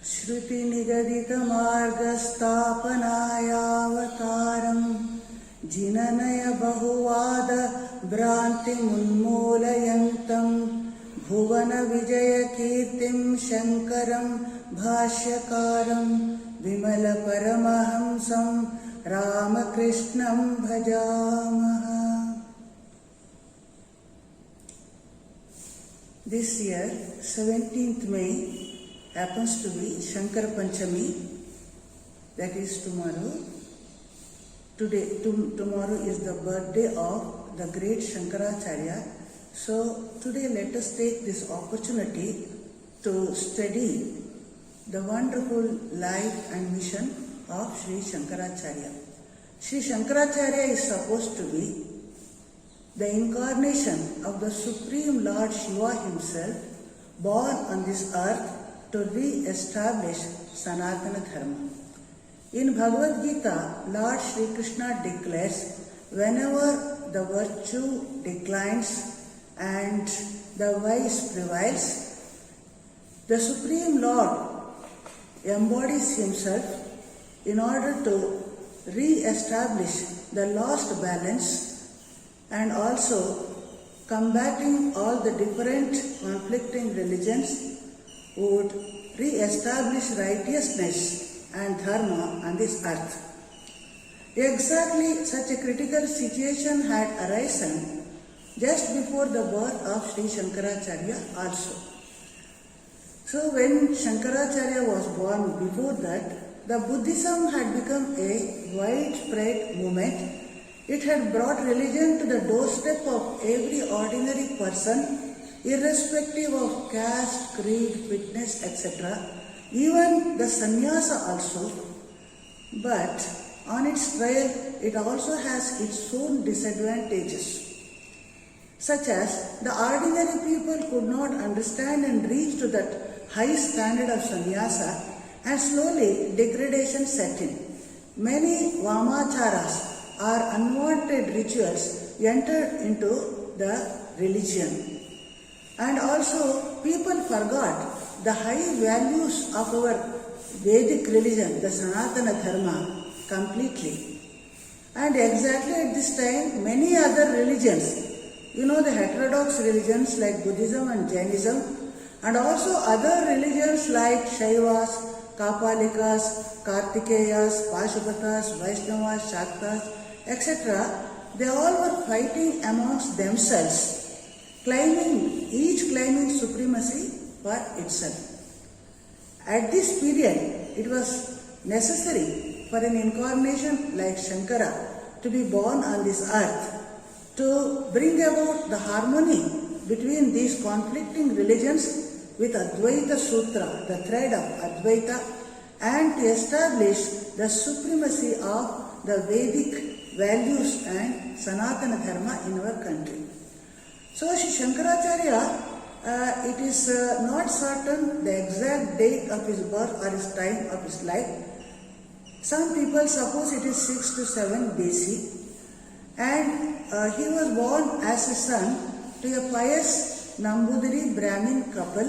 श्रुतिनिगदितमार्गस्थापनायावतारम् जिननय बहुवाद भ्रान्तिमुन्मूलयन्तम् भुवन विजयकीर्तिं शङ्करं भाष्यकारं विमल परमहंसं रामकृष्णं भजामः. This year, 17th May, happens to be Shankara Panchami, that is tomorrow. Tomorrow is the birthday of the great Shankaracharya. So today let us take this opportunity to study the wonderful life and mission of Sri Shankaracharya. Sri Shankaracharya is supposed to be the incarnation of the Supreme Lord Shiva himself, born on this earth to re-establish Sanatana Dharma. In Bhagavad Gita, Lord Shri Krishna declares, whenever the virtue declines and the vice prevails, the Supreme Lord embodies himself in order to re-establish the lost balance and also combating all the different conflicting religions would re-establish righteousness and dharma on this earth. Exactly such a critical situation had arisen just before the birth of Sri Shankaracharya also. So when Shankaracharya was born, before that, the Buddhism had become a widespread movement. It had brought religion to the doorstep of every ordinary person, irrespective of caste, creed, fitness, etc. Even the sannyasa also. But on its trail, it also has its own disadvantages, such as the ordinary people could not understand and reach to that high standard of sannyasa, and slowly degradation set in. Many vamacharas or unwanted rituals entered into the religion. And also people forgot the high values of our Vedic religion, the Sanatana Dharma, completely. And exactly at this time, many other religions, the heterodox religions like Buddhism and Jainism, and also other religions like Shaivas, Kapalikas, Kartikeyas, Pashupatas, Vaishnavas, Shaktas, etc., they all were fighting amongst themselves, each claiming supremacy for itself. At this period, it was necessary for an incarnation like Shankara to be born on this earth to bring about the harmony between these conflicting religions with Advaita Sutra, the thread of Advaita, and to establish the supremacy of the Vedic values and Sanatana Dharma in our country. So Sri Shankaracharya, it is not certain the exact date of his birth or his time of his life. Some people suppose it is 6 to 7 BC, and he was born as a son to a pious Nambudiri Brahmin couple,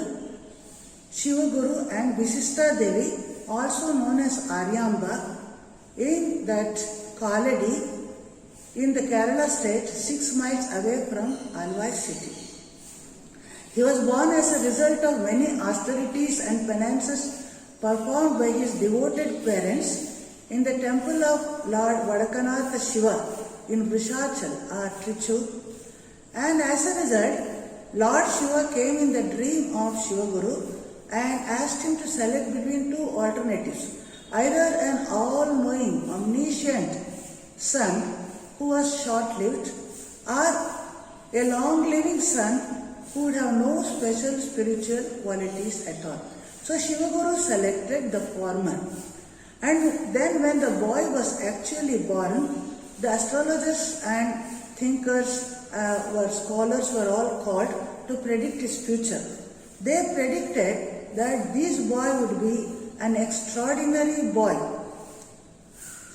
Shiva Guru and Visishta Devi, also known as Aryamba, in that Kaladi in the Kerala state, 6 miles away from Alwar city. He was born as a result of many austerities and penances performed by his devoted parents in the temple of Lord Vadakanatha Shiva in Vrishachal or Trichur, and as a result, Lord Shiva came in the dream of Shiva Guru and asked him to select between two alternatives, either an all-knowing, omniscient son who was short-lived, or a long-living son who would have no special spiritual qualities at all. So Shiva Guru selected the former. And then when the boy was actually born, the astrologers and thinkers, scholars were all called to predict his future. They predicted that this boy would be an extraordinary boy,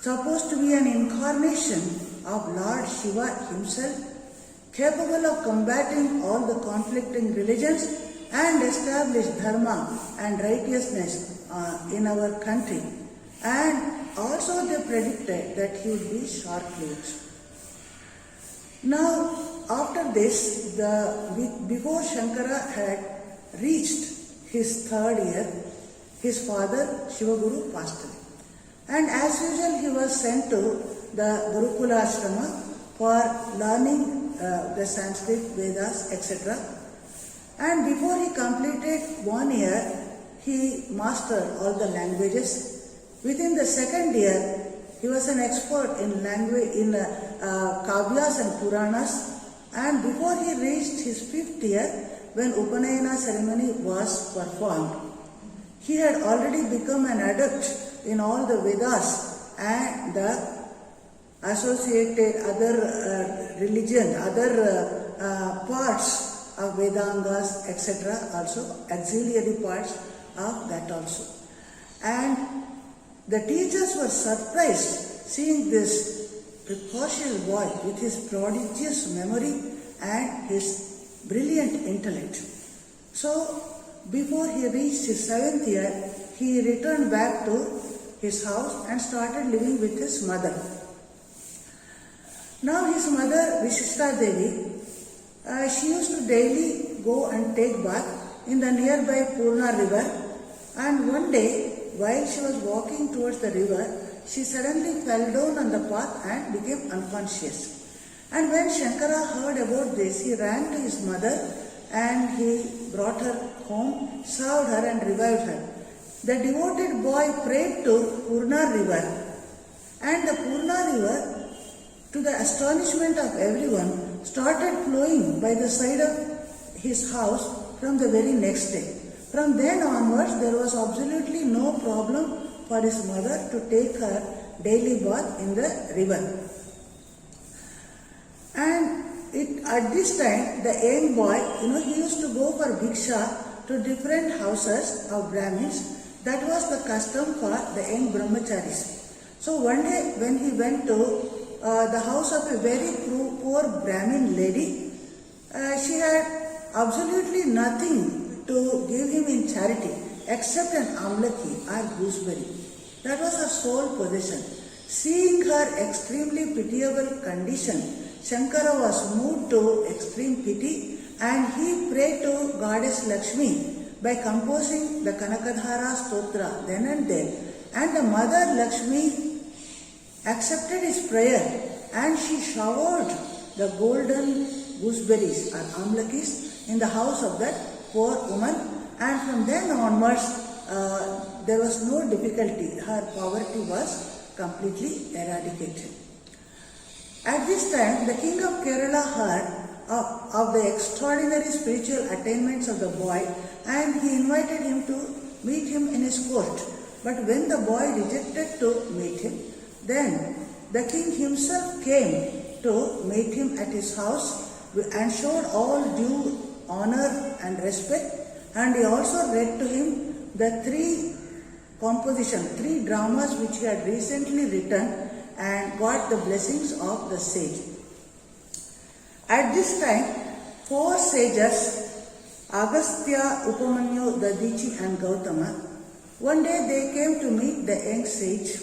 supposed to be an incarnation of Lord Shiva himself, capable of combating all the conflicting religions and establish dharma and righteousness in our country, and also they predicted that he would be short-lived. Now, after this, before Shankara had reached his third year, his father Shivaguru passed away. And as usual, he was sent to the Gurukula Ashrama for learning the Sanskrit, Vedas, etc. And before he completed 1 year, he mastered all the languages. Within the second year, he was an expert in language, in Kavyas and Puranas. And before he reached his 5th year, when Upanayana ceremony was performed, he had already become an adept in all the Vedas and the associated other religion, other parts of Vedangas, etc. also, auxiliary parts of that also. And the teachers were surprised seeing this precocious boy with his prodigious memory and his brilliant intellect. So, before he reached his 7th year, he returned back to his house and started living with his mother. Now his mother, Vishishta Devi, she used to daily go and take bath in the nearby Purna river, and one day, while she was walking towards the river, she suddenly fell down on the path and became unconscious. And when Shankara heard about this, he ran to his mother and he brought her home, served her and revived her. The devoted boy prayed to Purna river, and the Purna river, to the astonishment of everyone, started flowing by the side of his house from the very next day. From then onwards, there was absolutely no problem for his mother to take her daily bath in the river. And at this time, the young boy, he used to go for bhiksha to different houses of Brahmins. That was the custom for the young brahmacharis. So one day, when he went to the house of a very poor Brahmin lady, she had absolutely nothing to give him in charity except an amlaki or gooseberry. That was her sole possession. Seeing her extremely pitiable condition, Shankara was moved to extreme pity, and he prayed to Goddess Lakshmi by composing the Kanakadhara Stotra then and there. And the mother Lakshmi accepted his prayer, and she showered the golden gooseberries or amlakis in the house of that poor woman, and from then onwards there was no difficulty. Her poverty was completely eradicated. At this time, the king of Kerala heard of the extraordinary spiritual attainments of the boy, and he invited him to meet him in his court. But when the boy rejected to meet him, then the king himself came to meet him at his house and showed all due honor and respect, and he also read to him the 3 dramas which he had recently written, and got the blessings of the sage. At this time, 4 sages, Agastya, Upamanyu, Dadichi and Gautama, one day they came to meet the young sage,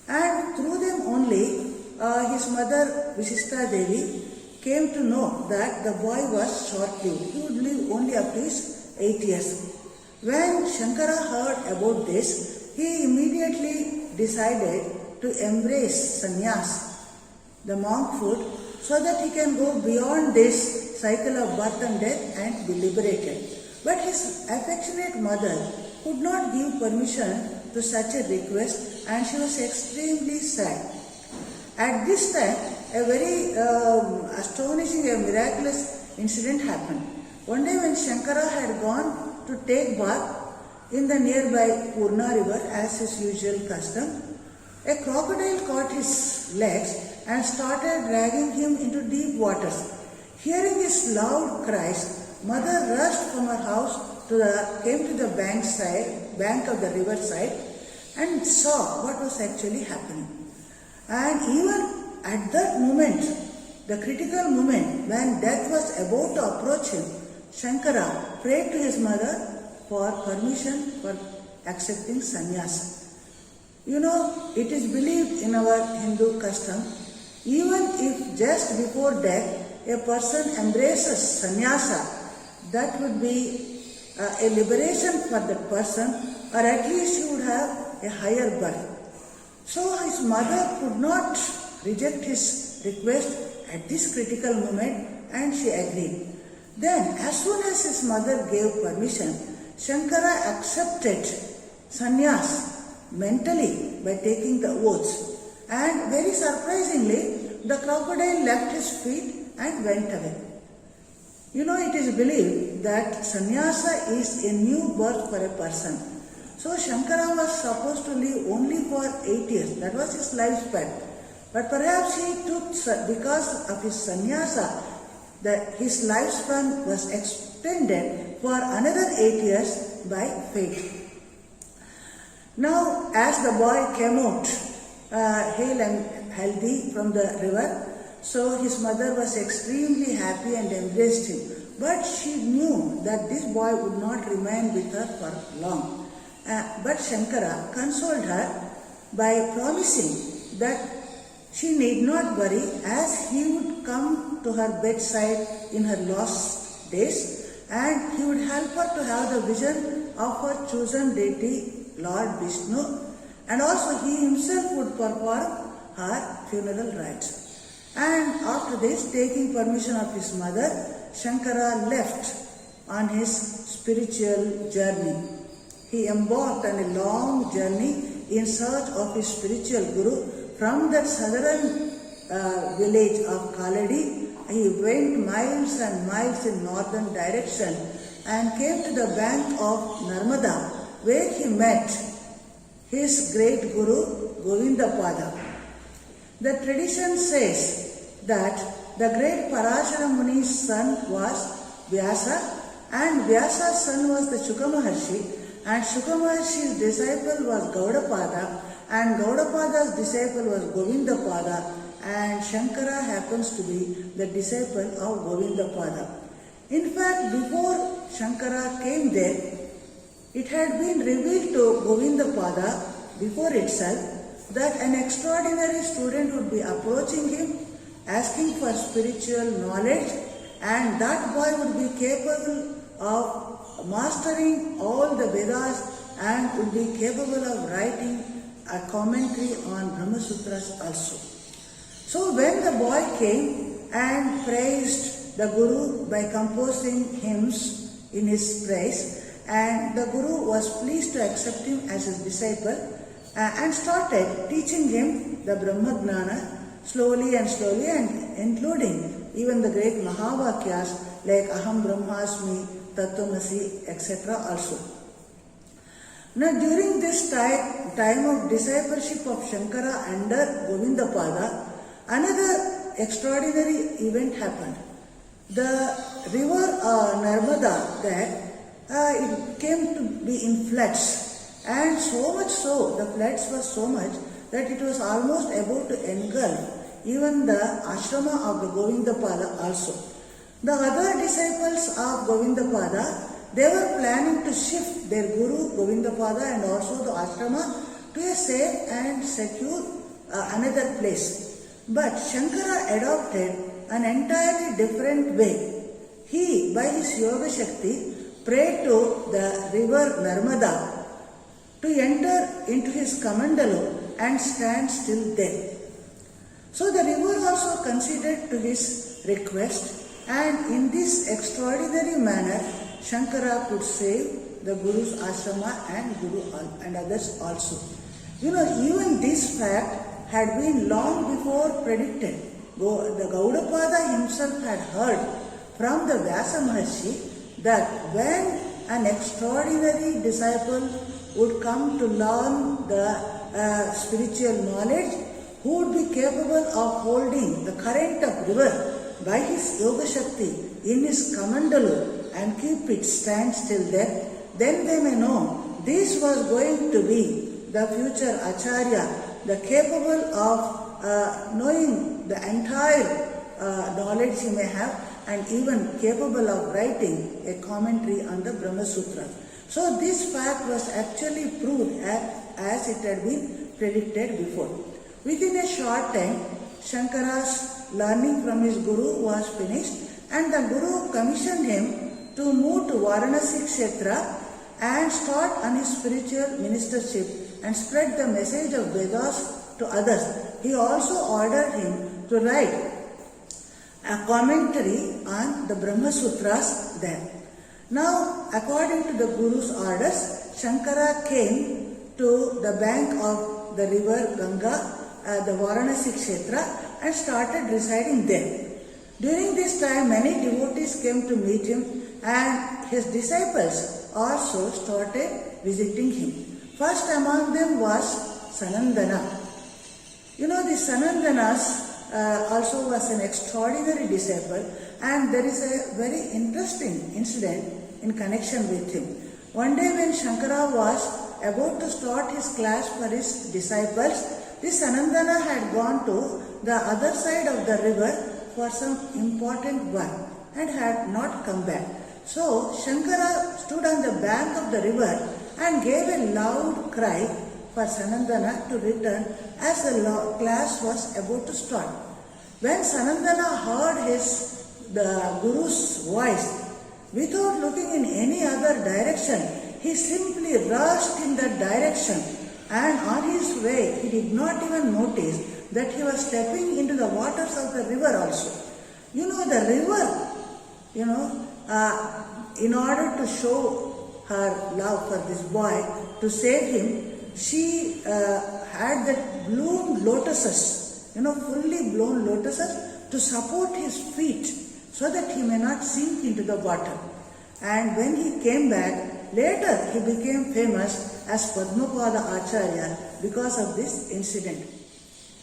and through them only his mother Vishishta Devi came to know that the boy was short-lived. He would live only up to his 8 years. When Shankara heard about this, he immediately decided to embrace sannyas, the monkhood, so that he can go beyond this cycle of birth and death and be liberated. But his affectionate mother could not give permission to such a request, and she was extremely sad. At this time, a very astonishing and miraculous incident happened. One day when Shankara had gone to take bath in the nearby Purna river as his usual custom, a crocodile caught his legs and started dragging him into deep waters. Hearing his loud cries, mother rushed from her house came to the bank of the river side, and saw what was actually happening. And even at that moment, the critical moment when death was about to approach him, Shankara prayed to his mother for permission for accepting sannyasa. You know, it is believed in our Hindu custom, even if just before death a person embraces sannyasa, that would be a liberation for that person, or at least he would have a higher birth. So his mother could not reject his request at this critical moment, and she agreed. Then, as soon as his mother gave permission, Shankara accepted sannyas mentally by taking the oaths. And very surprisingly, the crocodile left his feet and went away. You know, it is believed that sannyasa is a new birth for a person. So Shankara was supposed to live only for 8 years. That was his lifespan. But perhaps he took, because of his sannyasa, that his lifespan was extended for another 8 years by fate. Now, as the boy came out hale and healthy from the river, so his mother was extremely happy and embraced him. But she knew that this boy would not remain with her for long. But Shankara consoled her by promising that she need not worry, as he would come to her bedside in her last days, and he would help her to have the vision of her chosen deity, Lord Vishnu, and also he himself would perform her funeral rites. And after this, taking permission of his mother, Shankara left on his spiritual journey. He embarked on a long journey in search of his spiritual guru. From that southern village of Kaladi, he went miles and miles in northern direction and came to the bank of Narmada, where he met his great guru Govindapada. The tradition says that the great Parashara Muni's son was Vyasa, and Vyasa's son was the Shuka Maharshi, and Shuka Maharshi's disciple was Gaudapada, and Gaudapada's disciple was Govindapada, and Shankara happens to be the disciple of Govindapada. In fact, before Shankara came there, it had been revealed to Govindapada before itself that an extraordinary student would be approaching him, asking for spiritual knowledge, and that boy would be capable of mastering all the Vedas and would be capable of writing a commentary on Brahma Sutras also. So when the boy came and praised the Guru by composing hymns in his praise, and the Guru was pleased to accept him as his disciple and started teaching him the Brahma Gnana slowly and including even the great Mahavakyas like Aham Brahmasmi, Tattvamasi, etc. also. Now during this time of discipleship of Shankara under Govindapada, another extraordinary event happened. The river Narmada there, it came to be in floods, and so much so, the floods were so much that it was almost about to engulf even the ashrama of the Govindapada also. The other disciples of Govindapada, they were planning to shift their Guru Govindapada and also the ashrama to a safe and secure another place. But Shankara adopted an entirely different way. He, by his Yoga Shakti, prayed to the river Narmada to enter into his Kamandalo and stand still there. So the river also conceded to his request, and in this extraordinary manner, Shankara could save the Guru's ashrama and Guru and others also. You know, even this fact had been long before predicted. The Gaudapada himself had heard from the Vyasa Maharshi that when an extraordinary disciple would come to learn the spiritual knowledge, who would be capable of holding the current of river by his Yoga Shakti in his Kamandalo and keep it stand still there, then they may know this was going to be the future Acharya, the capable of knowing the entire knowledge he may have, and even capable of writing a commentary on the Brahma Sutra. So this fact was actually proved as it had been predicted before. Within a short time, Shankara's learning from his guru was finished, and the guru commissioned him to move to Varanasi Kshetra and start on his spiritual ministership and spread the message of Vedas to others. He also ordered him to write a commentary on the Brahma Sutras there. Now, according to the Guru's orders, Shankara came to the bank of the river Ganga, the Varanasi Kshetra, and started residing there. During this time, many devotees came to meet him, and his disciples also started visiting him. First among them was Sanandana. You know, the Sanandanas also was an extraordinary disciple, and there is a very interesting incident in connection with him. One day when Shankara was about to start his class for his disciples, this Sanandana had gone to the other side of the river for some important work and had not come back. So Shankara stood on the bank of the river and gave a loud cry for Sanandana to return as the class was about to start. When Sanandana heard the Guru's voice, without looking in any other direction, he simply rushed in that direction, and on his way he did not even notice that he was stepping into the waters of the river also. You know, the river, in order to show her love for this boy, to save him, she had that bloomed lotuses, fully blown lotuses to support his feet so that he may not sink into the water. And when he came back, later he became famous as Padmapada Acharya because of this incident.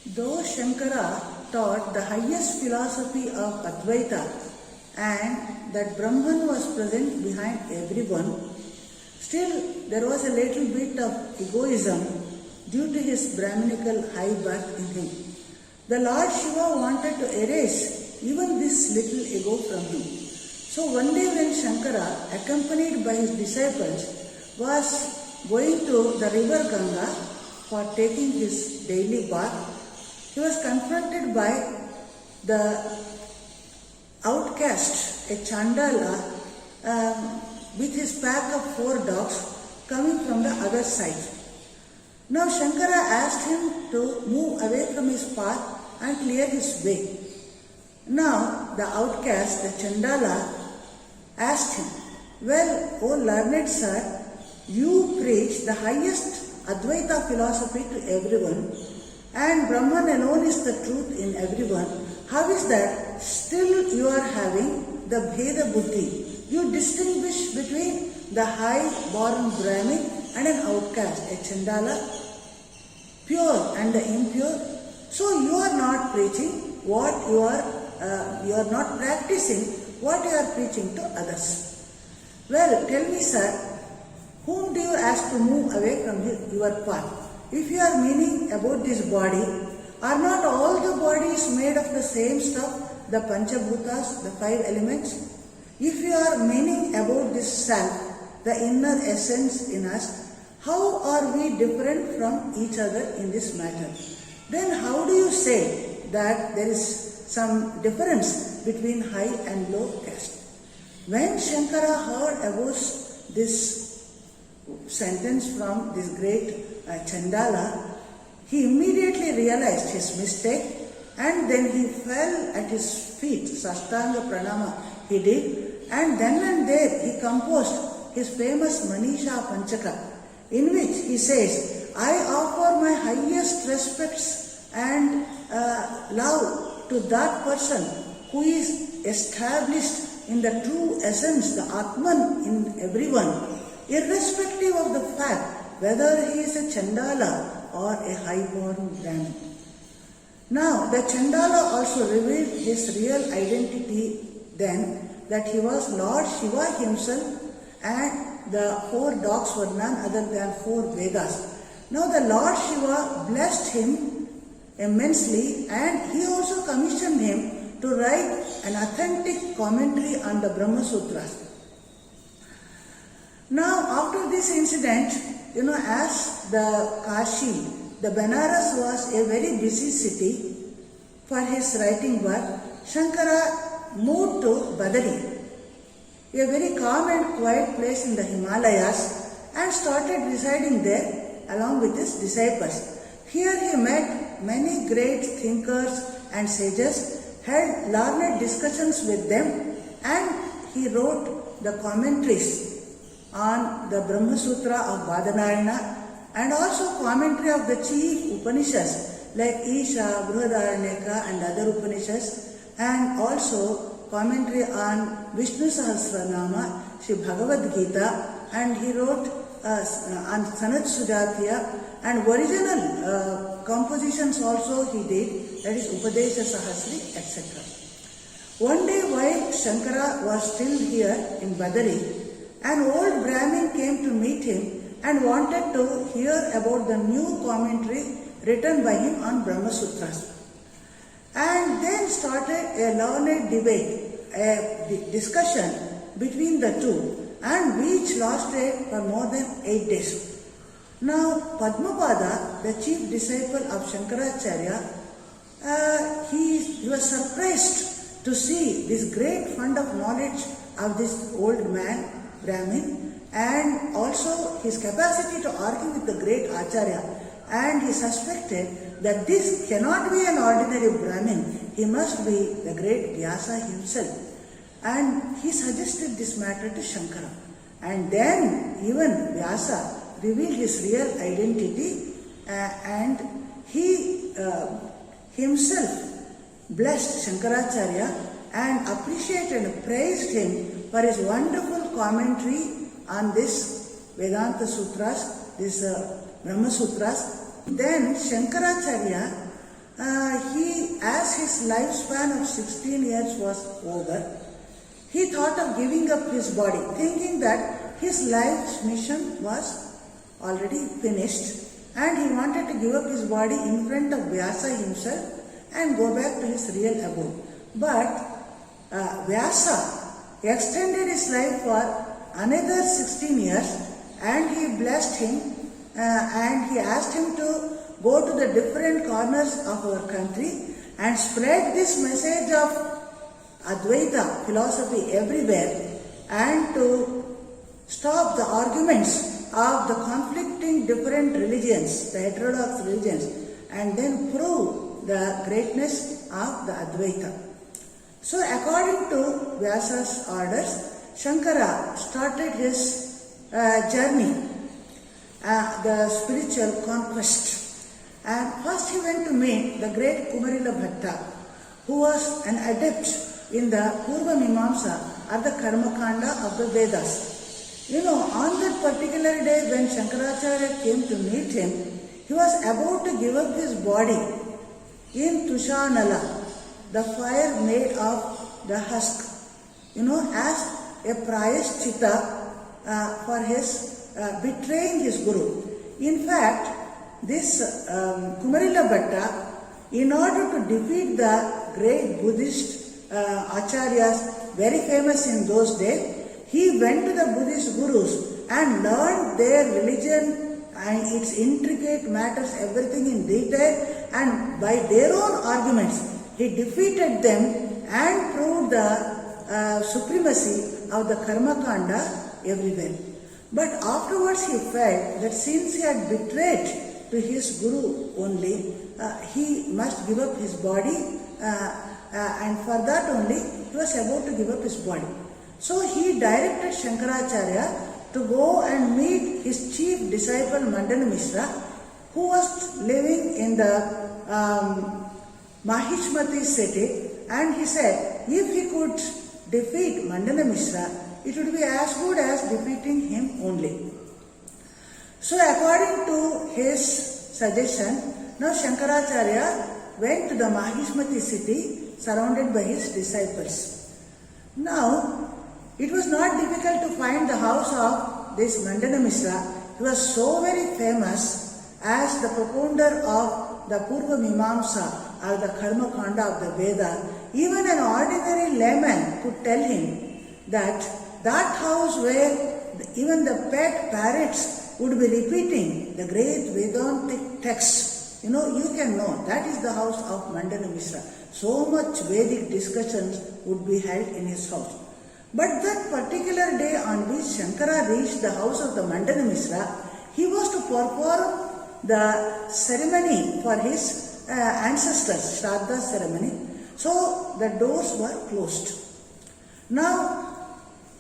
Though Shankara taught the highest philosophy of Advaita and that Brahman was present behind everyone, still there was a little bit of egoism due to his Brahminical high birth in him. The Lord Shiva wanted to erase even this little ego from him. So one day when Shankara, accompanied by his disciples, was going to the river Ganga for taking his daily bath, he was confronted by the outcast, a Chandala, with his pack of 4 dogs coming from the other side. Now Shankara asked him to move away from his path and clear his way. Now the outcast, the Chandala, asked him, "Well, O learned sir, you preach the highest Advaita philosophy to everyone, and Brahman alone is the truth in everyone. How is that still you are having the Bheda Buddhi? You distinguish between the high-born Brahmin and an outcast, a Chandala, pure and the impure. So you are not preaching what you are not practicing what you are preaching to others. Well, tell me, sir, whom do you ask to move away from your path? If you are meaning about this body, are not all the bodies made of the same stuff, the Panchabhutas, the 5 elements? If you are meaning about this self, the inner essence in us, how are we different from each other in this matter? Then how do you say that there is some difference between high and low caste? When Shankara heard about this sentence from this great Chandala, he immediately realized his mistake, and then he fell at his feet, Sastanga Pranama he did, and then and there he composed his famous Manisha Panchaka, in which he says, "I offer my highest respects and love to that person who is established in the true essence, the Atman in everyone, irrespective of the fact whether he is a Chandala or a high-born Brahmin." Now, the Chandala also revealed his real identity then, that he was Lord Shiva himself, and the 4 dogs were none other than 4 Vedas. Now, the Lord Shiva blessed him immensely, and he also commissioned him to write an authentic commentary on the Brahma Sutras. Now, after this incident, as the Kashi, the Benares was a very busy city for his writing work, Shankara moved to Badari, a very calm and quiet place in the Himalayas, and started residing there along with his disciples. Here he met many great thinkers and sages, held learned discussions with them, and he wrote the commentaries on the Brahma Sutra of Badanayana and also commentary of the chief Upanishads like Isha, Brihadaranyaka and other Upanishads, and also commentary on Vishnu Sahasranama, Sri Bhagavad Gita, and he wrote on Sanat Sujatiya, and original compositions also he did, that is Upadesha Sahasri, etc. One day while Shankara was still here in Badari, an old Brahmin came to meet him and wanted to hear about the new commentary written by him on Brahma Sutras. And then started a learned debate, a discussion between the two, and which lasted for more than 8 days. Now, Padmapada, the chief disciple of Shankaracharya, he was surprised to see this great fund of knowledge of this old man, Brahmin, and also his capacity to argue with the great Acharya. And he suspected that this cannot be an ordinary Brahmin, he must be the great Vyasa himself. And he suggested this matter to Shankara. And then even Vyasa revealed his real identity, and he himself blessed Shankaracharya and appreciated and praised him for his wonderful commentary on this Vedanta Sutras, this Brahma Sutras. Then Shankaracharya, as his lifespan of 16 years was over, he thought of giving up his body, thinking that his life's mission was already finished, and he wanted to give up his body in front of Vyasa himself and go back to his real abode. But Vyasa extended his life for another 16 years, and he blessed him and he asked him to go to the different corners of our country and spread this message of Advaita philosophy everywhere, and to stop the arguments of the conflicting different religions, the heterodox religions, and then prove the greatness of the Advaita. So according to Vyasa's orders, Shankara started his journey, the spiritual conquest. And first he went to meet the great Kumarila Bhatta, who was an adept in the Purva Mimamsa or the Karma Kanda of the Vedas. On that particular day when Shankaracharya came to meet him, he was about to give up his body in Tushanala, the fire made of the husk, as a prayashchitta for his betraying his guru. In fact, this Kumarila Bhatta, in order to defeat the great Buddhist acharyas, very famous in those days, he went to the Buddhist gurus and learned their religion and its intricate matters, everything in detail, and by their own arguments, he defeated them and proved the supremacy of the Karma Kanda everywhere. But afterwards he felt that since he had betrayed to his guru only, he must give up his body, and for that only he was about to give up his body. So he directed Shankaracharya to go and meet his chief disciple Mandana Mishra, who was living in the Mahishmati city, and he said if he could defeat Mandana Mishra, it would be as good as defeating him only. So according to his suggestion, now Shankaracharya went to the Mahishmati city surrounded by his disciples. Now, it was not difficult to find the house of this Mandana Mishra. He was so very famous as the propounder of the Purva Mimamsa or the Karma Kanda of the Veda. Even an ordinary layman could tell him that that house where even the pet parrots would be repeating the great Vedantic texts. You can know that is the house of Mandana Mishra. So much Vedic discussions would be held in his house. But that particular day on which Shankara reached the house of the Mandana Mishra, he was to perform the ceremony for his ancestors, Shraddha ceremony. So the doors were closed. Now,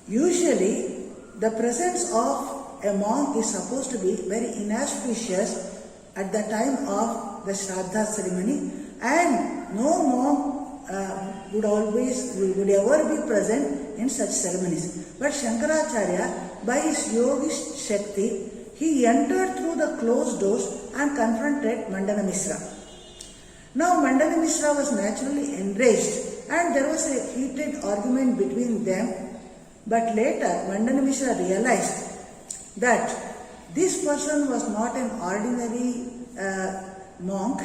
usually the presence of a monk is supposed to be very inauspicious at the time of the Shraddha ceremony, and no monk would ever be present in such ceremonies. But Shankaracharya, by his yogish Shakti, he entered through the closed doors and confronted Mandana Mishra. Now Mandana Mishra was naturally enraged and there was a heated argument between them. But later Mandana Mishra realized that this person was not an ordinary monk,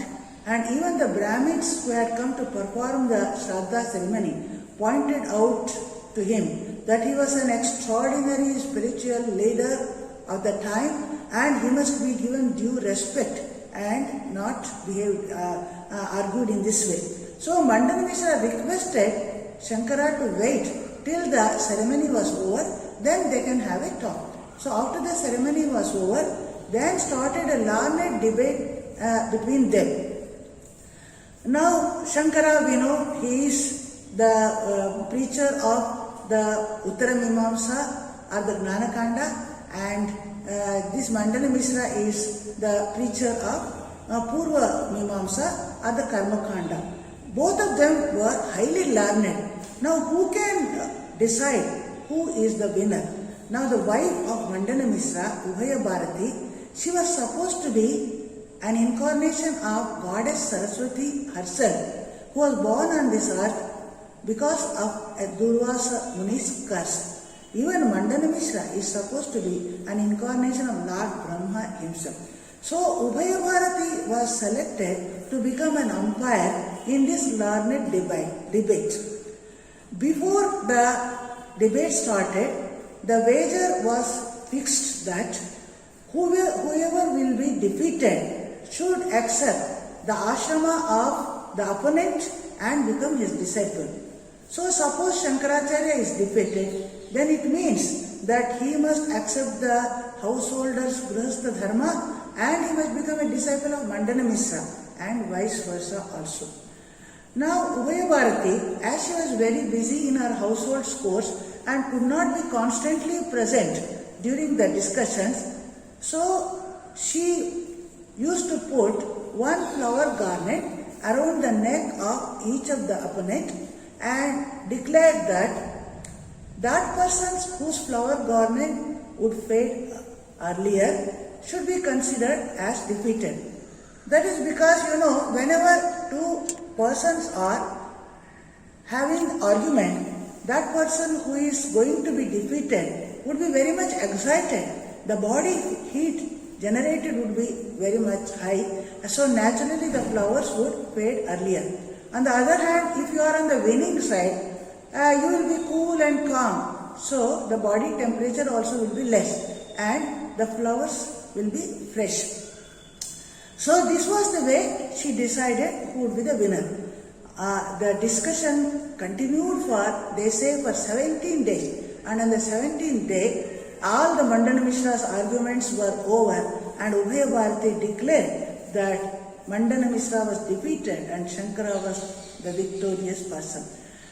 and even the Brahmins who had come to perform the Shraddha ceremony pointed out to him that he was an extraordinary spiritual leader of the time and he must be given due respect and not argued in this way. So Mandana Mishra requested Shankara to wait till the ceremony was over, then they can have a talk. So after the ceremony was over, then started a learned debate between them. Now Shankara, we know, he is the preacher of the Uttara Mimamsa or the Gnanakanda, and this Mandana Mishra is the preacher of Purva Mimamsa or the Karmakanda. Both of them were highly learned. Now who can decide who is the winner? Now the wife of Mandana Mishra, Ubhaya Bharati, she was supposed to be an incarnation of Goddess Saraswati herself, who was born on this earth because of a Durvasa Muni's curse. Even Mandana Mishra is supposed to be an incarnation of Lord Brahma himself. So Ubhaya Bharati was selected to become an umpire in this learned debate. Before the debate started, the wager was fixed that whoever will be defeated should accept the ashrama of the opponent and become his disciple. So suppose Shankaracharya is defeated, then it means that he must accept the householder's grihastha dharma and he must become a disciple of Mandana Mishra, and vice versa also. Now Ubhaya Bharati, as she was very busy in her household chores and could not be constantly present during the discussions, so she used to put one flower garland around the neck of each of the opponent and declared that person whose flower garland would fade earlier should be considered as defeated. That is because, whenever two persons are having argument, that person who is going to be defeated would be very much excited. The body heat generated would be very much high, so naturally the flowers would fade earlier. On the other hand, if you are on the winning side, you will be cool and calm, so the body temperature also will be less and the flowers will be fresh. So this was the way she decided who would be the winner. The discussion continued for, they say, for 17 days, and on the 17th day, all the Mandana Mishra's arguments were over and Ubhaya Bharati declared that Mandana Mishra was defeated and Shankara was the victorious person.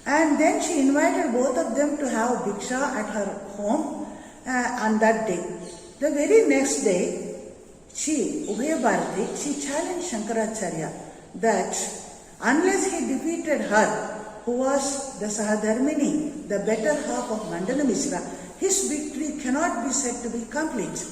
And then she invited both of them to have Bhiksha at her home on that day. The very next day, Ubhaya Bharati, she challenged Shankaracharya that unless he defeated her, who was the Sahadharmini, the better half of Mandana Mishra, his victory cannot be said to be complete.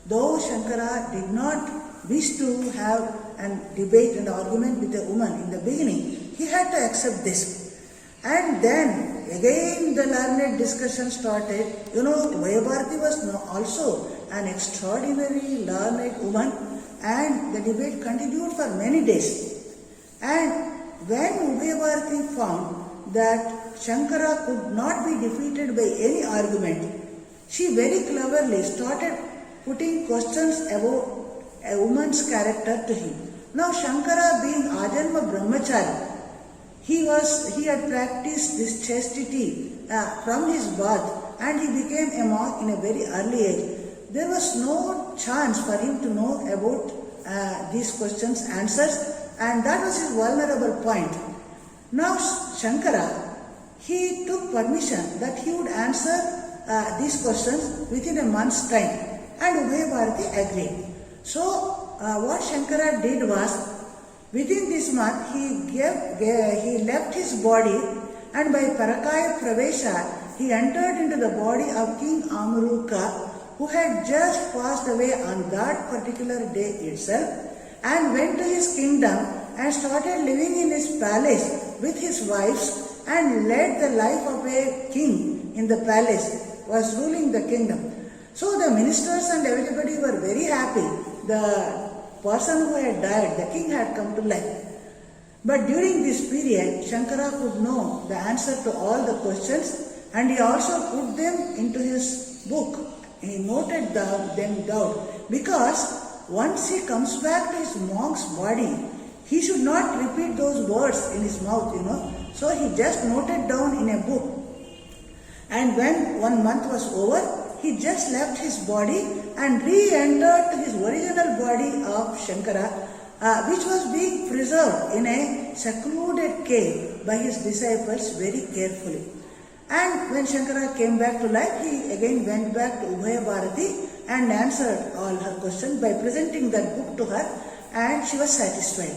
Though Shankara did not wish to have a debate and argument with a woman in the beginning, he had to accept this. And then again the learned discussion started. Ubhaya Bharati was also an extraordinary learned woman, and the debate continued for many days. And when Ubhaya Bharati found that Shankara could not be defeated by any argument, She very cleverly started putting questions about a woman's character to him. Now Shankara, being Ajanma Brahmachari, he had practiced this chastity from his birth, and he became a monk in a very early age. There was no chance for him to know about these questions, answers, and that was his vulnerable point. Now Shankara, he took permission that he would answer these questions within a month's time, and Ubhaya Bharati agreed. So what Shankara did was, within this month he left his body, and by Parakaya Pravesha he entered into the body of King Amaruka, who had just passed away on that particular day itself, and went to his kingdom and started living in his palace with his wives, and led the life of a king in the palace, was ruling the kingdom. So the ministers and everybody were very happy. The person who had died, the king, had come to life. But during this period, Shankara could know the answer to all the questions, and he also put them into his book. He noted them down, because once he comes back to his monk's body, he should not repeat those words in his mouth, So he just noted down in a book. And when 1 month was over, he just left his body and re-entered to his original body of Shankara, which was being preserved in a secluded cave by his disciples very carefully. And when Shankara came back to life, he again went back to Ubhaya Bharati and answered all her questions by presenting that book to her, and she was satisfied.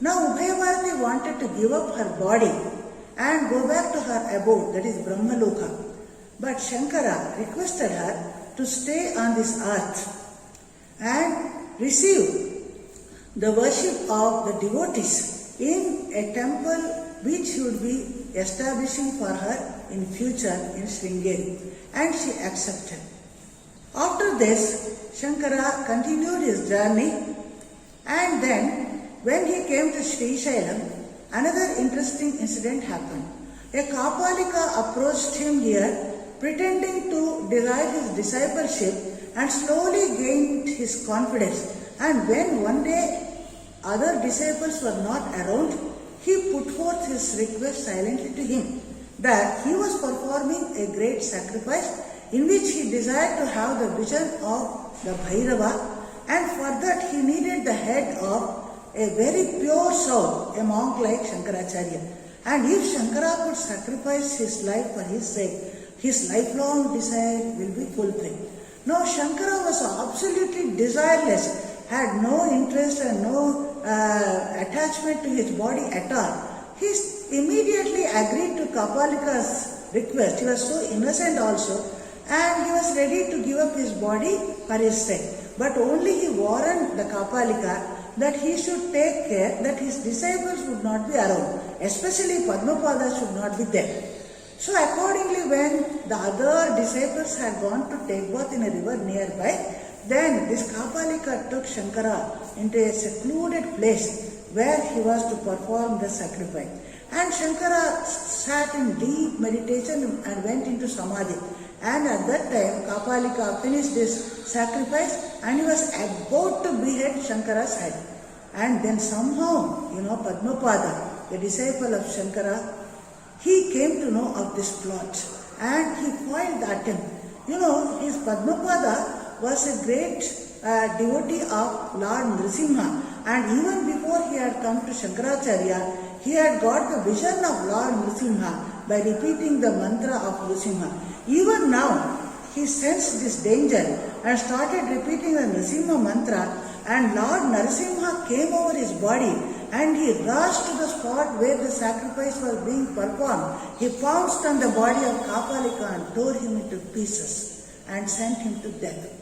Now Ubhaya Bharati wanted to give up her body and go back to her abode, that is Brahmaloka. But Shankara requested her to stay on this earth and receive the worship of the devotees in a temple which he would be establishing for her in future in Sringeri, and she accepted. After this, Shankara continued his journey, and then when he came to Sri Shailam, another interesting incident happened. A Kapalika approached him here, pretending to desire his discipleship, and slowly gained his confidence. And when one day other disciples were not around, he put forth his request silently to him that he was performing a great sacrifice in which he desired to have the vision of the Bhairava, and for that he needed the head of a very pure soul, a monk like Shankaracharya. And if Shankara could sacrifice his life for his sake, his lifelong desire will be fulfilled. Now Shankara was absolutely desireless, had no interest and no attachment to his body at all. He immediately agreed to Kapalika's request. He was so innocent also, and he was ready to give up his body for his sake. But only he warned the Kapalika that he should take care that his disciples would not be around, especially Padmapada should not be there. So accordingly, when the other disciples had gone to take bath in a river nearby, then this Kapalika took Shankara into a secluded place where he was to perform the sacrifice. And Shankara sat in deep meditation and went into Samadhi. And at that time, Kapalika finished this sacrifice and he was about to behead Shankara's head. And then somehow, Padmapada, the disciple of Shankara, he came to know of this plot and he foiled the attempt. His Padmapada was a great devotee of Lord Nrsimha, and even before he had come to Shankaracharya, he had got the vision of Lord Nrsimha by repeating the mantra of Nrsimha. Even now, he sensed this danger and started repeating the Nrsimha mantra, and Lord Nrsimha came over his body and he rushed to the spot where the sacrifice was being performed. He pounced on the body of Kapalika and tore him into pieces and sent him to death.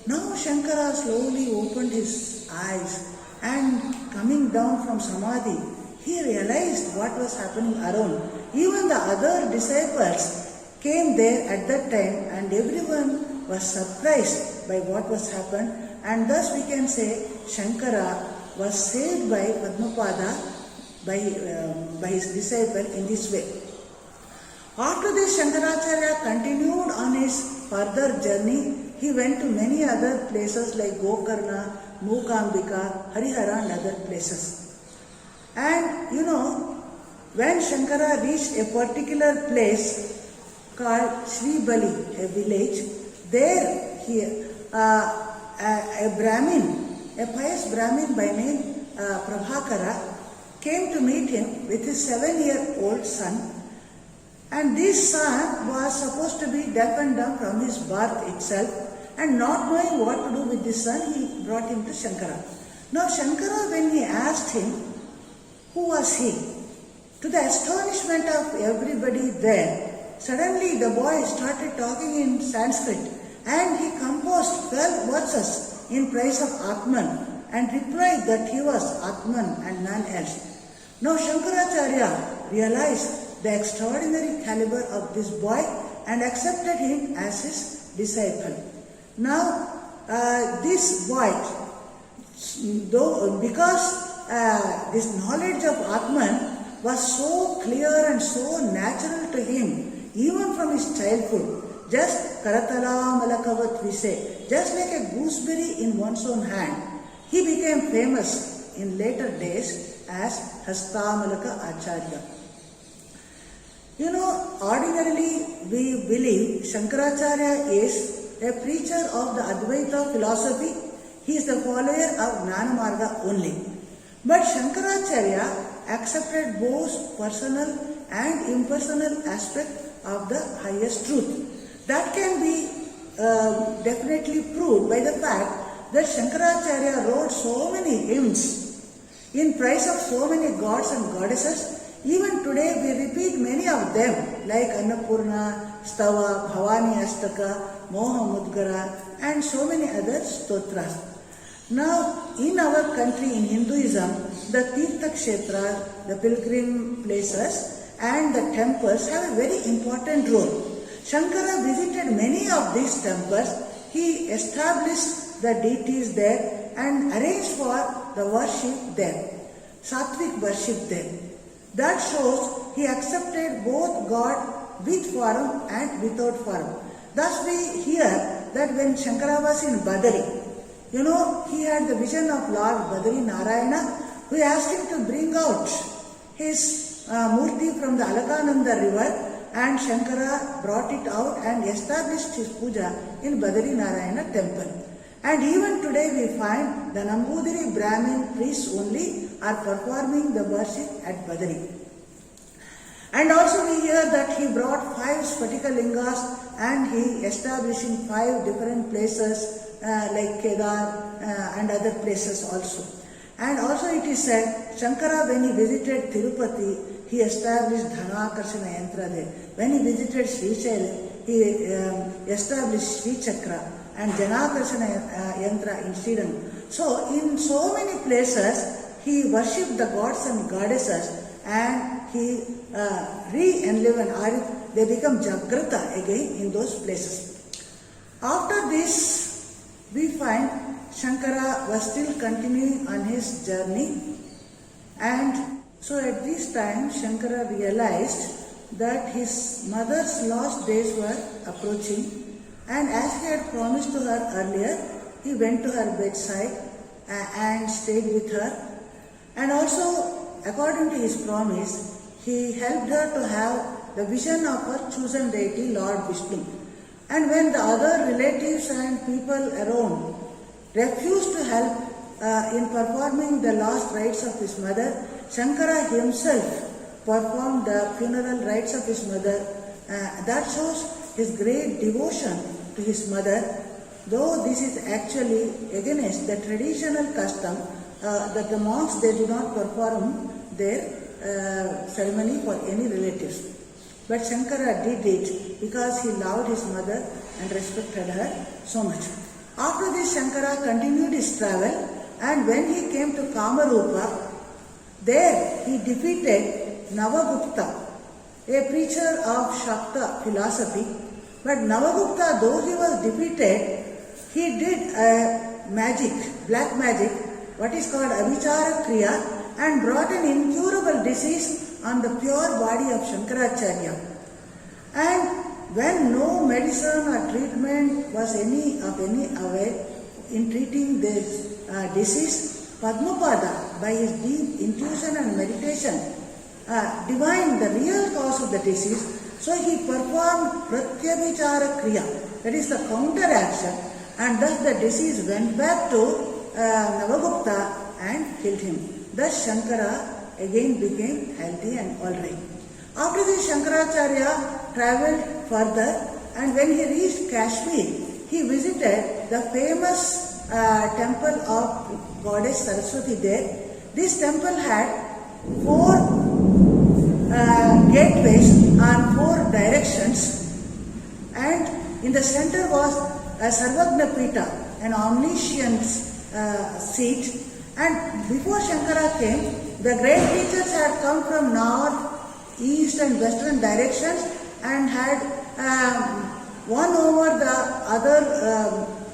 Now Shankara slowly opened his eyes, and coming down from Samadhi, he realized what was happening around. Even the other disciples came there at that time, and everyone was surprised by what was happened, and thus we can say Shankara was saved by Padmapada, by his disciple in this way. After this, Shankaracharya continued on his further journey, he went to many other places like Gokarna, Mookambika, Harihara and other places. And when Shankara reached a particular place called Sribali, a village, there a Brahmin, a pious Brahmin by name Prabhakara, came to meet him with his 7-year-old son. And this son was supposed to be deaf and dumb from his birth itself. And not knowing what to do with this son, he brought him to Shankara. Now Shankara, when he asked him, who was he? To the astonishment of everybody there, suddenly the boy started talking in Sanskrit and he composed 12 verses in praise of Atman and replied that he was Atman and none else. Now Shankaracharya realized the extraordinary caliber of this boy and accepted him as his disciple. Now this boy, because this knowledge of Atman was so clear and so natural to him, even from his childhood, just Karatala Malakavat we say, just like a gooseberry in one's own hand, he became famous in later days as Hastamalaka Acharya. Ordinarily we believe Shankaracharya is a preacher of the Advaita philosophy. He is the follower of Jnana Marga only. But Shankaracharya accepted both personal and impersonal aspect of the highest truth. That can be definitely proved by the fact that Shankaracharya wrote so many hymns in praise of so many gods and goddesses. Even today we repeat many of them like Annapurna, Stava, Bhavani Astaka, Moha Mudgara and so many other stotras. Now in our country in Hinduism, the Tirtha Kshetra, the pilgrim places and the temples have a very important role. Shankara visited many of these temples. He established the deities there and arranged for the worship there, Sattvic worship there. That shows he accepted both God with form and without form. Thus we hear that when Shankara was in Badari, he had the vision of Lord Badari Narayana, who asked him to bring out his murti from the Alakananda river, and Shankara brought it out and established his puja in Badari Narayana temple. And even today we find the Nambudiri Brahmin priests only are performing the worship at Badari. And also we hear that he brought 5 Spatika Lingas and he established in 5 different places like Kedar and other places also. And also it is said, Shankara when he visited Tirupati, he established Dhanakarshana Yantra there. When he visited Srisailam, he established Sri Chakra and Janakarshana Yantra in Sridham. So in so many places, he worshipped the gods and goddesses and he re-enlivened or they become Jagrata again in those places. After this, we find Shankara was still continuing on his journey, and so at this time Shankara realized that his mother's last days were approaching, and as he had promised to her earlier, he went to her bedside and stayed with her, and also according to his promise, he helped her to have the vision of her chosen deity, Lord Vishnu. And when the other relatives and people around refused to help in performing the last rites of his mother, Shankara himself performed the funeral rites of his mother. That shows his great devotion to his mother, though this is actually against the traditional custom that the monks, they do not perform their ceremony for any relatives. But Shankara did it because he loved his mother and respected her so much. After this, Shankara continued his travel, and when he came to Kamarupa, there he defeated Navagupta, a preacher of Shakta philosophy. But Navagupta, though he was defeated, he did magic, black magic, what is called Avichara Kriya, and brought an incurable disease on the pure body of Shankaracharya. And when no medicine or treatment was any avail in treating this disease, Padmapada, by his deep intuition and meditation, divined the real cause of the disease. So he performed Pratyabhichara Kriya, that is the counter action, and thus the disease went back to Navagupta and killed him. Thus Shankara again became healthy and alright. After this, Shankaracharya travelled further, and when he reached Kashmir, he visited the famous temple of goddess Saraswati there. This temple had 4 gateways on 4 directions, and in the center was a Sarvagna Pita, an omniscient seat. And before Shankara came, the great teachers had come from north, east and western directions and had won over the other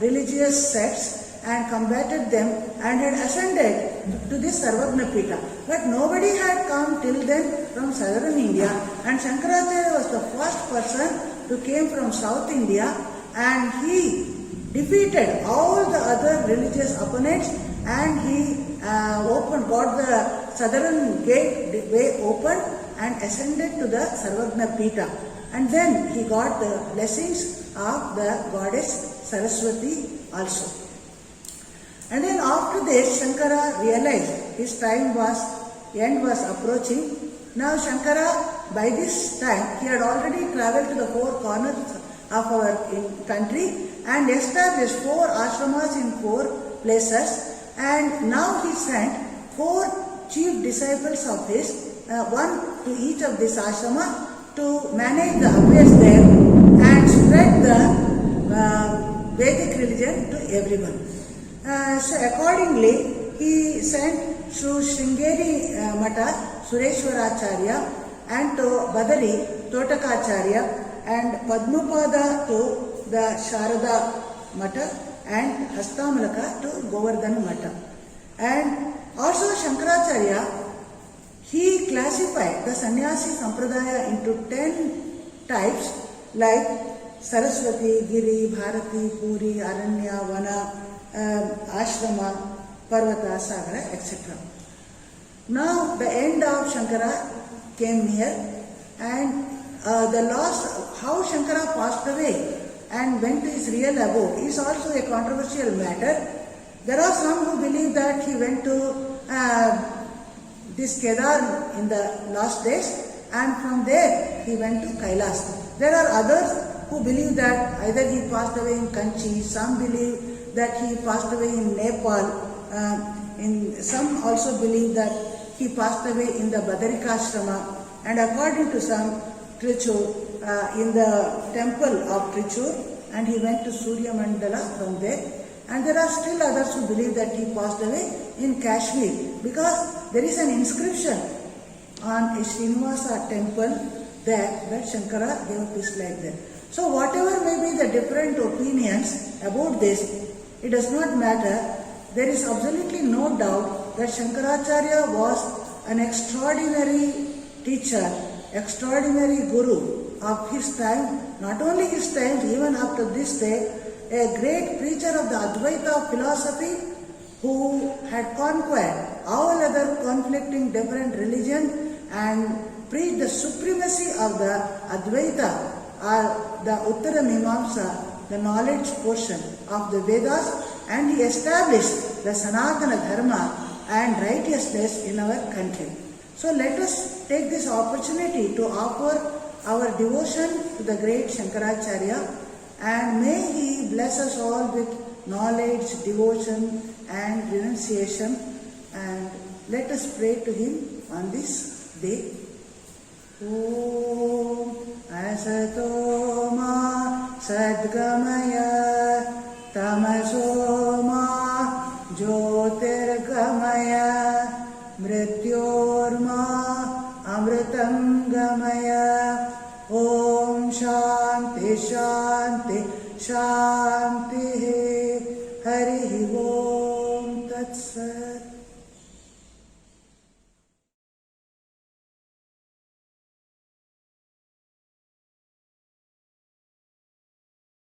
religious sects and combated them and had ascended to this Sarvagna Pita. But nobody had come till then from southern India, and Shankaracharya was the first person who came from South India, and he defeated all the other religious opponents, and he got the southern gateway open and ascended to the Sarvagna Pita. And then he got the blessings of the goddess Saraswati also. And then after this, Shankara realized his end was approaching. Now Shankara, by this time, he had already travelled to the 4 corners of our country and established 4 ashramas in 4 places. And now he sent 4 chief disciples of his, one to each of this ashrama, to manage the affairs there and spread the Vedic religion to everyone. So accordingly, he sent to Sringeri Mata Sureshwaracharya, and to Badari Totakacharya, and Padmapada to the Sharada Mata, and Hastamalaka to Govardhan Mata. And also Shankaracharya, he classified the sannyasi sampradaya into 10 types like Saraswati, Giri, Bharati, Puri, Aranya, Vana, Ashrama, Parvata, Sagara, etc. Now the end of Shankara came near, and the loss, how Shankara passed away and went to his real abode is also a controversial matter. There are some who believe that he went to this Kedar in the last days, and from there he went to Kailas. There are others who believe that either he passed away in Kanchi, some believe that he passed away in Nepal, some also believe that he passed away in the Badarikashrama, and according to some, Trichur, in the temple of Trichur, and he went to Surya Mandala from there. And there are still others who believe that he passed away in Kashmir, because there is an inscription on a Srinivasa temple there that Shankara gave up his life there. So whatever may be the different opinions about this, it does not matter. There is absolutely no doubt that Shankaracharya was an extraordinary teacher, extraordinary guru of his time, not only his time, even after this day, a great preacher of the Advaita philosophy who had conquered all other conflicting different religions and preached the supremacy of the Advaita, or the Uttara Mimamsa, the knowledge portion of the Vedas, and he established the Sanatana Dharma and righteousness in our country. So let us take this opportunity to offer our devotion to the great Shankaracharya, and may he bless us all with knowledge, devotion and renunciation, and let us pray to him on this day. Om Asato Ma Sadgamaya Tamaso Ma Jyotirgamaya Mrityorma Amritam Gamaya. Om Shanti Shanti Shanti.